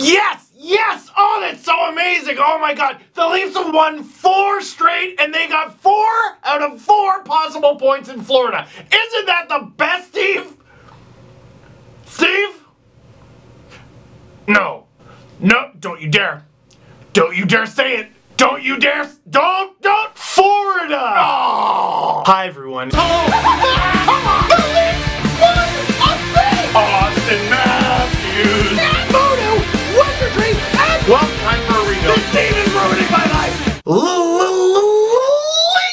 Yes! Yes! Oh, that's so amazing! Oh my god! The Leafs have won 4 straight, and they got 4 out of 4 possible points in Florida. Isn't that the best, Steve? Steve? No. No, don't you dare. Don't you dare say it. Don't you dare. Don't. Fourida! Oh. Hi, everyone. Austin Matthews! Well, time for a rebuild. This team is ruining my life!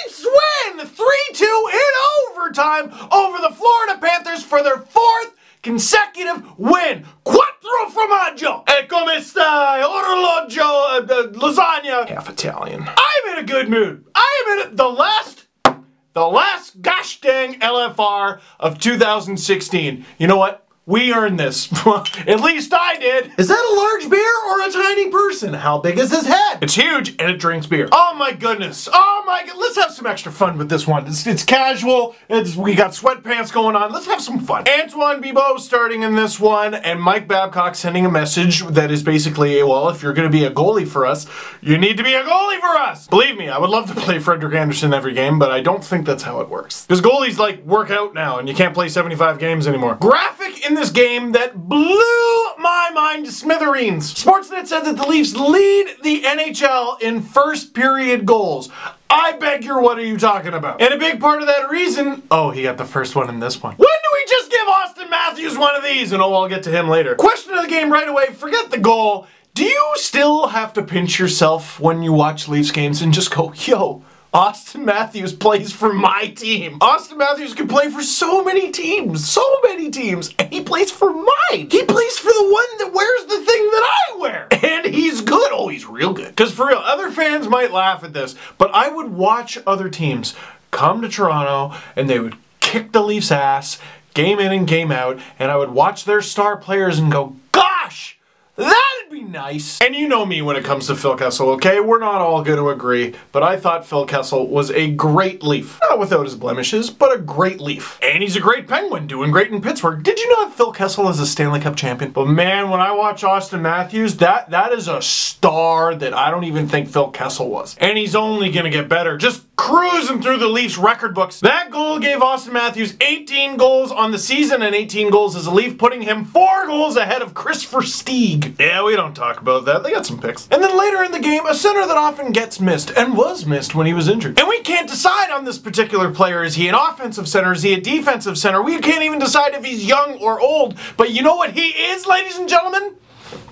Leafs win 3-2 in overtime over the Florida Panthers for their 4th consecutive win. Quattro formaggio! E come stai? Orologio, lasagna. Half Italian. I'm in a good mood. I am in the last gosh dang LFR of 2016. You know what? We earned this. At least I did. Is that a large beer or a tiny person? How big is his head? It's huge and it drinks beer. Oh my goodness. Oh my god. Let's have some extra fun with this one. It's casual. We got sweatpants going on. Let's have some fun. Antoine Bibeau starting in this one, and Mike Babcock sending a message that is basically, well, if you're going to be a goalie for us, you need to be a goalie for us. Believe me, I would love to play Frederik Andersen every game, but I don't think that's how it works. Because goalies like work out now and you can't play 75 games anymore. Graphic in this game that blew my mind to smithereens. Sportsnet said that the Leafs lead the NHL in first period goals. I beg your, what are you talking about? And a big part of that reason, oh, he got the first one in this one. When do we just give Austin Matthews one of these? And oh, I'll get to him later. Question of the game right away, forget the goal. Do you still have to pinch yourself when you watch Leafs games and just go, yo, Austin Matthews plays for my team. Austin Matthews can play for so many teams, and he plays for mine. He plays for the one that wears the thing that I wear. And he's good. Oh, he's real good. Because for real, other fans might laugh at this, but I would watch other teams come to Toronto and they would kick the Leafs' ass, game in and game out, and I would watch their star players and go, gosh, that'd be nice. And you know me when it comes to Phil Kessel, okay? We're not all going to agree, but I thought Phil Kessel was a great Leaf. Not without his blemishes, but a great Leaf. And he's a great Penguin, doing great in Pittsburgh. Did you know that Phil Kessel is a Stanley Cup champion? But man, when I watch Austin Matthews, that is a star that I don't even think Phil Kessel was. And he's only going to get better. Just cruising through the Leafs record books. That goal gave Austin Matthews 18 goals on the season and 18 goals as a Leaf, putting him 4 goals ahead of Christopher Stieg. Yeah, we don't talk about that. They got some picks. And then later in the game, a center that often gets missed, and was missed when he was injured. And we can't decide on this particular player. Is he an offensive center? Is he a defensive center? We can't even decide if he's young or old. But you know what he is, ladies and gentlemen?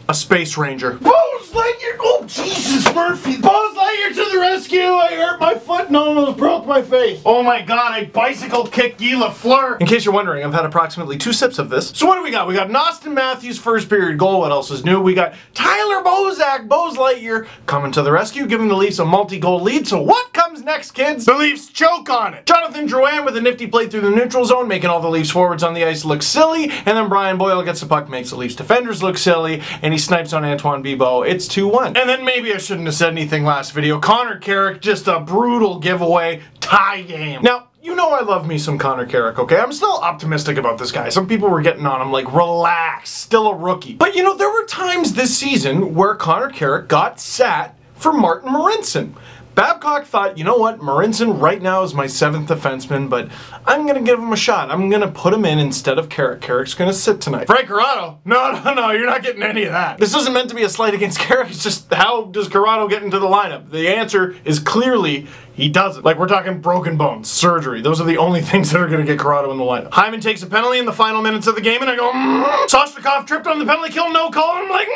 A Space Ranger. Buzz Lightyear! Oh, Jesus Murphy! Buzz Lightyear to the rescue! I hurt my foot and almost broke my face. Oh my god, I bicycle kicked Guy Lafleur. In case you're wondering, I've had approximately 2 sips of this. So what do we got? We got an Austin Matthews first period goal. What else is new? We got Tyler Bozak, Buzz Lightyear, coming to the rescue, giving the Leafs a multi-goal lead. So what comes next, kids? The Leafs choke on it. Jonathan Drouin with a nifty play through the neutral zone, making all the Leafs forwards on the ice look silly. And then Brian Boyle gets the puck, makes the Leafs defenders look silly, and he snipes on Antoine Bibeau. It's 2-1. And then maybe I shouldn't have said anything last video. Connor Carrick, just a brutal giveaway tie game. Now, you know I love me some Connor Carrick, okay? I'm still optimistic about this guy. Some people were getting on him like, relax, still a rookie. But you know, there were times this season where Connor Carrick got sat for Martin Marincin. Babcock thought, you know what, Marincin right now is my 7th defenseman, but I'm going to give him a shot. I'm going to put him in instead of Carrick. Carrick's going to sit tonight. Frank Corrado? No, you're not getting any of that. This isn't meant to be a slight against Carrick. It's just, how does Corrado get into the lineup? The answer is clearly he doesn't. Like, we're talking broken bones, surgery. Those are the only things that are going to get Corrado in the lineup. Hyman takes a penalty in the final minutes of the game, and I go, Soshnikov tripped on the penalty kill, no call, and I'm like,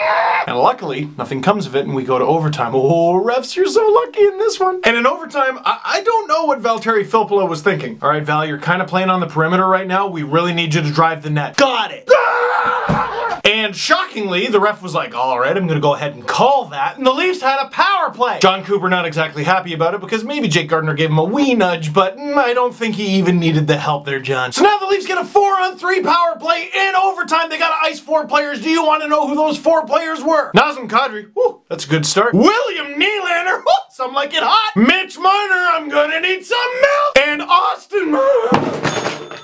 and luckily, nothing comes of it, and we go to overtime. Oh, refs, you're so lucky in this one. And in overtime, I don't know what Valtteri Filppula was thinking. All right, Val, you're kind of playing on the perimeter right now. We really need you to drive the net. Got it. And shockingly, the ref was like, all right, I'm going to go ahead and call that. And the Leafs had a power play. John Cooper not exactly happy about it because maybe Jake Gardiner gave him a wee nudge, but I don't think he even needed the help there, John. So now the Leafs get a 4-on-3 power play in overtime. They got to ice 4 players. Do you want to know who those 4 players were? Nazem Kadri. Woo, that's a good start. William Nylander. Woo, some like it hot. Mitch Marner. I'm going to need some milk. And Austin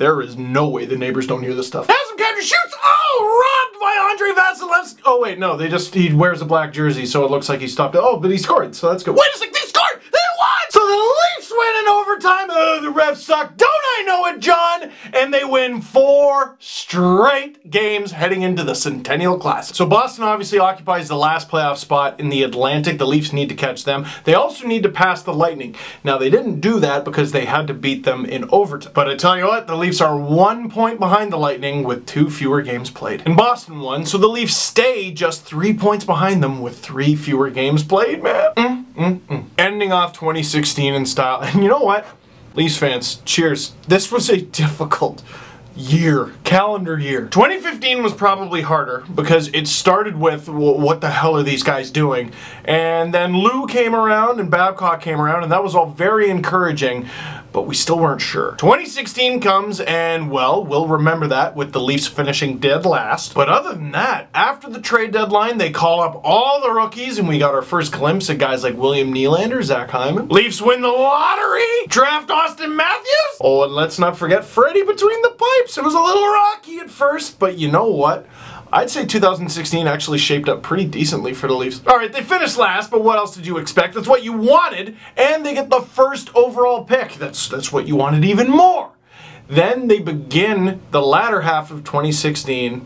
There is no way the neighbors don't hear this stuff. Has him catcher shoots! Oh, robbed by Andre Vasilevsky! Oh wait, no, he wears a black jersey, so it looks like he stopped it. Oh, but he scored, so that's good. Wait a second, they scored! They won! So the Leafs win in overtime. Oh, the refs suck. Don't I know it, John? And they win 4 straight games heading into the Centennial Classic. So Boston obviously occupies the last playoff spot in the Atlantic. The Leafs need to catch them. They also need to pass the Lightning. Now, they didn't do that because they had to beat them in overtime. But I tell you what, the Leafs are 1 point behind the Lightning with 2 fewer games played. And Boston won, so the Leafs stay just 3 points behind them with 3 fewer games played, man. Ending off 2016 in style. And you know what? Leafs fans, cheers. This was a difficult calendar year. 2015 was probably harder because it started with, well, what the hell are these guys doing? And then Lou came around and Babcock came around, and that was all very encouraging, but we still weren't sure. 2016 comes, and well, we'll remember that with the Leafs finishing dead last. But other than that, after the trade deadline, they call up all the rookies, and we got our first glimpse of guys like William Nylander, Zach Hyman. Leafs win the lottery, draft Austin Matthews. Oh, and let's not forget Freddie between the pipes. It was a little rocky at first, but you know what? I'd say 2016 actually shaped up pretty decently for the Leafs. Alright, they finished last, but what else did you expect? That's what you wanted, and they get the first overall pick. That's what you wanted even more. Then they begin the latter half of 2016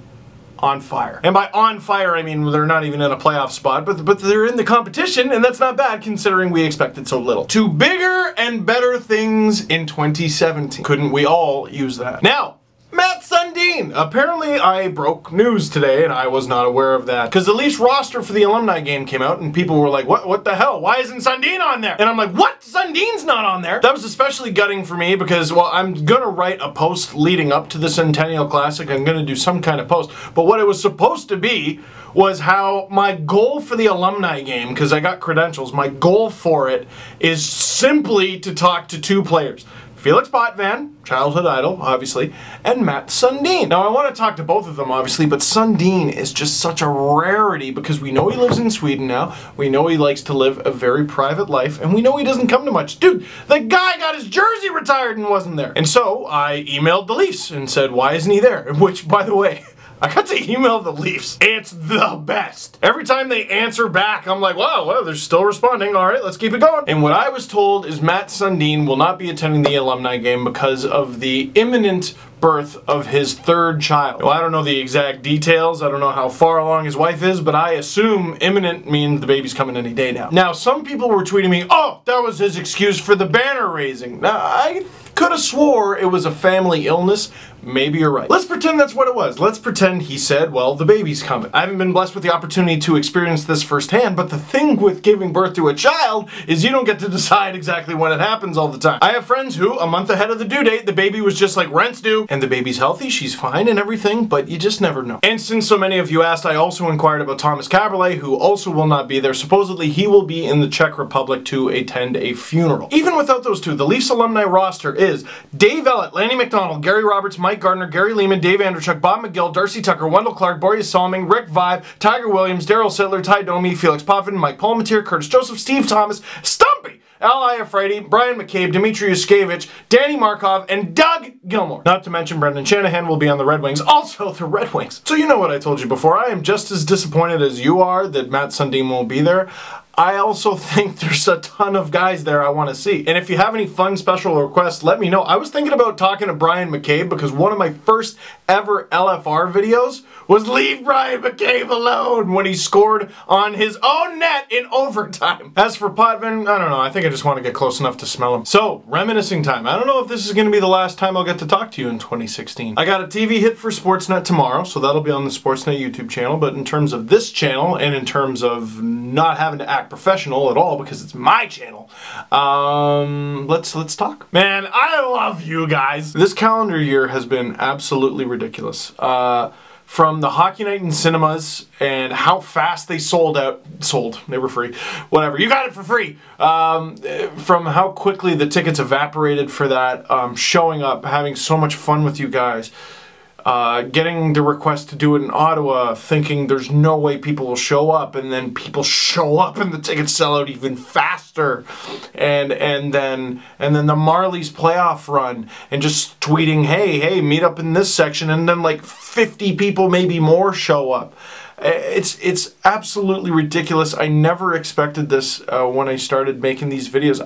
on fire. And by on fire, I mean they're not even in a playoff spot, but they're in the competition, and that's not bad considering we expected so little. To bigger and better things in 2017. Couldn't we all use that? Now, Matt Sundin. Apparently I broke news today and I was not aware of that. Because the Leafs roster for the alumni game came out and people were like, what the hell? Why isn't Sundin on there? And I'm like, what? Sundin's not on there? That was especially gutting for me because, well, I'm gonna write a post leading up to the Centennial Classic. I'm gonna do some kind of post. But what it was supposed to be was how my goal for the alumni game, because I got credentials, my goal for it is simply to talk to 2 players. Felix Potvin, childhood idol, obviously, and Matt Sundin. Now, I want to talk to both of them, obviously, but Sundin is just such a rarity because we know he lives in Sweden now, we know he likes to live a very private life, and we know he doesn't come to much. Dude, the guy got his jersey retired and wasn't there. And so, I emailed the Leafs and said, why isn't he there? Which, by the way, I got to email the Leafs. It's the best. Every time they answer back, I'm like, wow, well, they're still responding. All right, let's keep it going. And what I was told is Matt Sundin will not be attending the alumni game because of the imminent birth of his 3rd child. Well, I don't know the exact details. I don't know how far along his wife is, but I assume imminent means the baby's coming any day now. Now, some people were tweeting me, oh, that was his excuse for the banner raising. Now, I could have swore it was a family illness. Maybe you're right. Let's pretend that's what it was. Let's pretend he said, well, the baby's coming. I haven't been blessed with the opportunity to experience this firsthand, but the thing with giving birth to a child is you don't get to decide exactly when it happens all the time. I have friends who, a month ahead of the due date, the baby was just like, rent's due, and the baby's healthy, she's fine and everything, but you just never know. And since so many of you asked, I also inquired about Thomas Caberlet, who also will not be there. Supposedly, he will be in the Czech Republic to attend a funeral. Even without those 2, the Leafs alumni roster is Dave Ellett, Lanny McDonald, Gary Roberts, Mike Gardner, Gary Lehman, Dave Andrechuk, Bob McGill, Darcy Tucker, Wendell Clark, Boreas Salming, Rick Vive, Tiger Williams, Daryl Sittler, Ty Domi, Felix Potvin, Mike Palmatier, Curtis Joseph, Steve Thomas, Stumpy, Al Iafredi, Brian McCabe, Dmitry Yuskevich, Danny Markov, and Doug Gilmore. Not to mention Brendan Shanahan will be on the Red Wings. Also, the Red Wings. So you know what I told you before. I am just as disappointed as you are that Matt Sundin won't be there. I also think there's a ton of guys there I want to see. And if you have any fun special requests, let me know. I was thinking about talking to Brian McCabe because one of my first ever LFR videos was Leave Brian McCabe Alone when he scored on his own net in overtime. As for Potvin, I don't know. I think I just want to get close enough to smell him. So, reminiscing time. I don't know if this is going to be the last time I'll get to talk to you in 2016. I got a TV hit for Sportsnet tomorrow, so that'll be on the Sportsnet YouTube channel. But in terms of this channel, and in terms of not having to act professional at all because it's my channel, let's talk. Man, I love you guys. This calendar year has been absolutely ridiculous. From the Hockey Night in cinemas and how fast they sold, they were free, whatever, you got it for free. From how quickly the tickets evaporated for that, showing up, having so much fun with you guys. getting the request to do it in Ottawa, thinking there's no way people will show up, and then people show up and the tickets sell out even faster, and then the Marlies playoff run, and just tweeting, hey, meet up in this section, and then like 50 people, maybe more, show up. It's absolutely ridiculous. I never expected this when I started making these videos.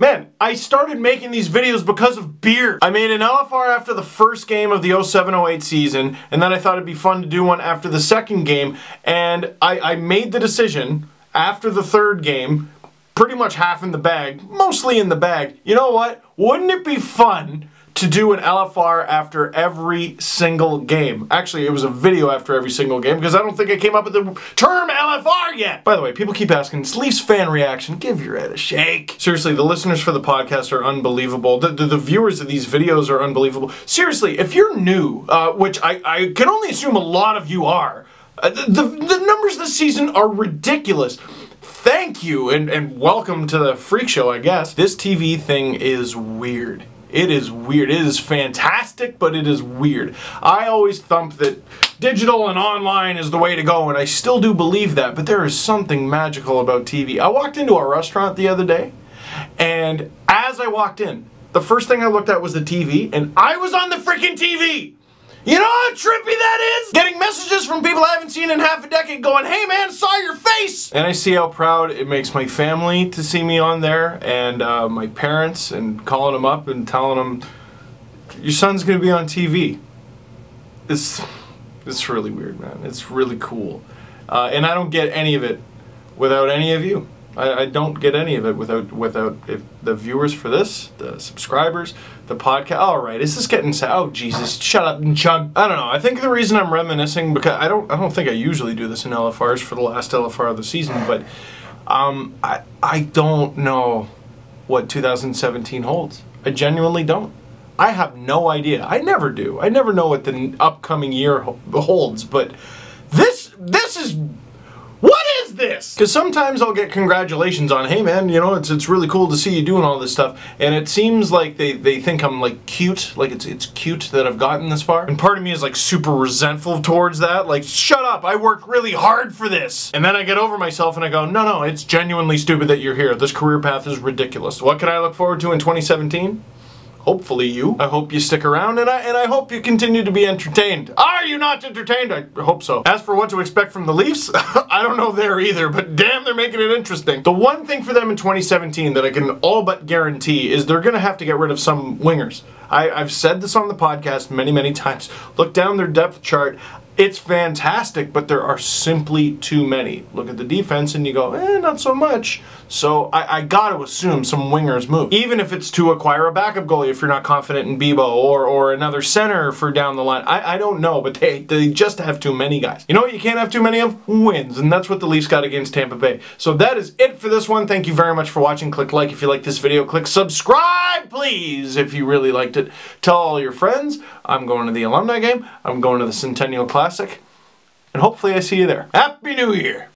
Man, I started making these videos because of beer. I made an LFR after the first game of the 07-08 season, and then I thought it'd be fun to do one after the second game, and I made the decision after the third game, pretty much half in the bag, mostly in the bag. You know what? Wouldn't it be fun to do an LFR after every single game? Actually, it was a video after every single game, because I don't think I came up with the term LFR yet. By the way, people keep asking, Leafs fan reaction, give your head a shake. Seriously, the listeners for the podcast are unbelievable. The viewers of these videos are unbelievable. Seriously, if you're new, which I can only assume a lot of you are, the numbers this season are ridiculous. Thank you, and welcome to the freak show, I guess. This TV thing is weird. It is weird. It is fantastic, but it is weird. I always thump that digital and online is the way to go, and I still do believe that, but there is something magical about TV. I walked into a restaurant the other day, and as I walked in, the first thing I looked at was the TV, and I was on the freaking TV! You know how trippy that is? Getting messages from people I haven't seen in half a decade going, hey man, saw your face! And I see how proud it makes my family to see me on there, and my parents, and calling them up and telling them, your son's gonna be on TV. It's really weird, man. It's really cool. And I don't get any of it without any of you. I don't get any of it without the viewers for this, the subscribers, the podcast. All right, is this getting sad? Oh Jesus, shut up and chug. I don't know. I think the reason I'm reminiscing, because I don't think I usually do this in LFRs for the last LFR of the season, but I don't know what 2017 holds. I genuinely don't. I have no idea. I never do. I never know what the upcoming year holds. But this is. What is this? Because sometimes I'll get congratulations on, hey man, you know, it's really cool to see you doing all this stuff, and it seems like they think I'm like cute, like it's cute that I've gotten this far, and part of me is like super resentful towards that, like shut up, I worked really hard for this. And then I get over myself and I go, no, it's genuinely stupid that you're here. This career path is ridiculous. What can I look forward to in 2017? Hopefully you. I hope you stick around, and I hope you continue to be entertained. Are you not entertained? I hope so. As for what to expect from the Leafs, I don't know there either, but damn, they're making it interesting. The one thing for them in 2017 that I can all but guarantee is they're gonna have to get rid of some wingers. I've said this on the podcast many times. Look down their depth chart. It's fantastic, but there are simply too many. Look at the defense and you go, not so much. So I gotta assume some wingers move. Even if it's to acquire a backup goalie if you're not confident in Bebo, or another center for down the line. I don't know, but they just have too many guys. You know what you can't have too many of? Wins, and that's what the Leafs got against Tampa Bay. So that is it for this one. Thank you very much for watching. Click like if you like this video. Click subscribe, please, if you really liked it. Tell all your friends. I'm going to the alumni game. I'm going to the Centennial Classic. And hopefully I see you there. Happy New Year!